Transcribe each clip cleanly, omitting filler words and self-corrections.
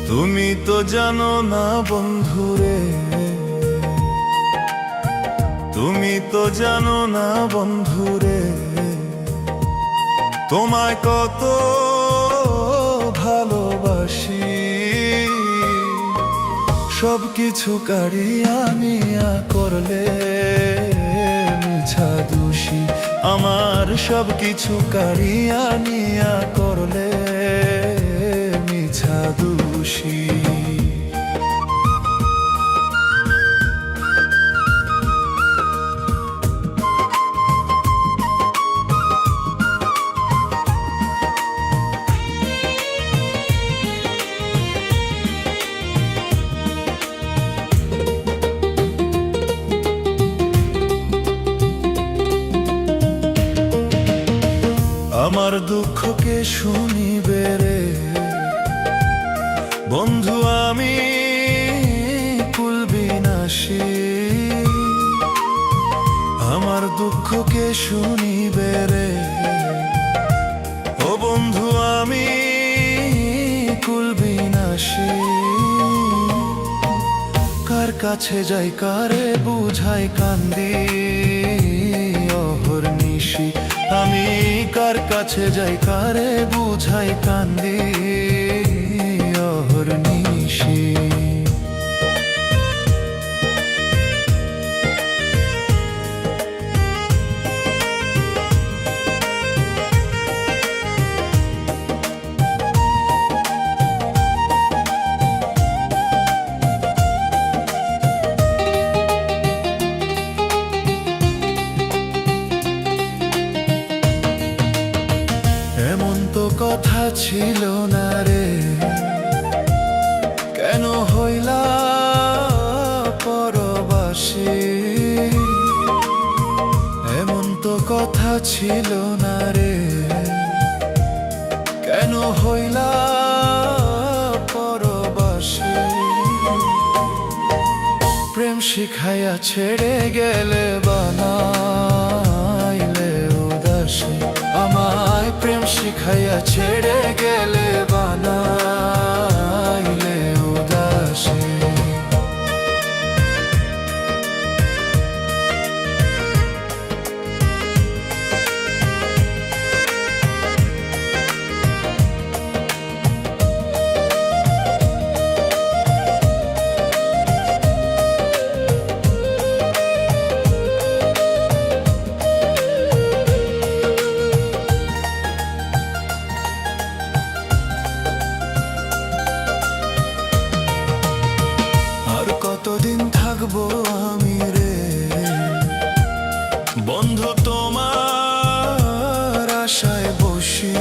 তুমি তো জানো না বন্ধুরে, তুমি তো জানো না বন্ধুরে, তোমায় কত ভালোবাসি। সবকিছু কাড়িয়া নিয়া করলে মিছা দোষী, আমার সবকিছু কাড়িয়া নিয়া করলে মিছা দোষী। আমার দুঃখকে শুনিবে রে বন্ধু, আমি কুলবিনাশী। আমার দুঃখকে শুনিবে রে ও বন্ধু, আমি কুলবিনাশী। কার কাছে যাই কারে বুঝাই কান্দি অহর্নিশি, আমি কার কাছে যাই কারে বুঝাই কান্দি অহর্নিশি। এমন তো কথা ছিল না রে, কেন হইলা পরবাসী। এমন তো কথা ছিল না রে, কেন হইলা পরবাসী। প্রেম শিখাইয়া ছেড়ে গেলে বানাইলে উদাসী, আমায় প্রেম শিখাইয়া ছেড়ে গেলে বানাইলে উদাসী। কতদিন থাকবো আমি রে বন্ধু তোমার আশায় বসি,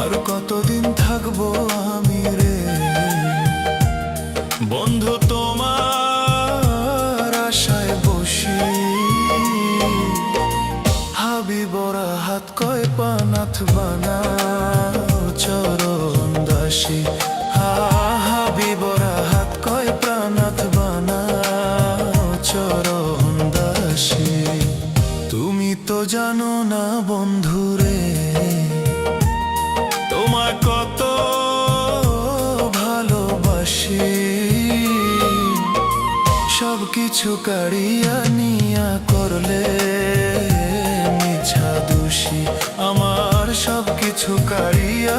আর কতদিন থাকবো আমি রে বন্ধু তোমার আশায় বসি। হাবিবরা হাত কয় পানাথ বানা চরণ দাসী, হাবিবরা হাত কয় প্রাণাথ বানা চরণ দাসী। তুমি তো জানো না বন্ধুরে, তোমায় কত ভালোবাসি। সবকিছু কাড়িয়া নিয়া করলে মিছা দোষী, আমার সবকিছু কাড়িয়া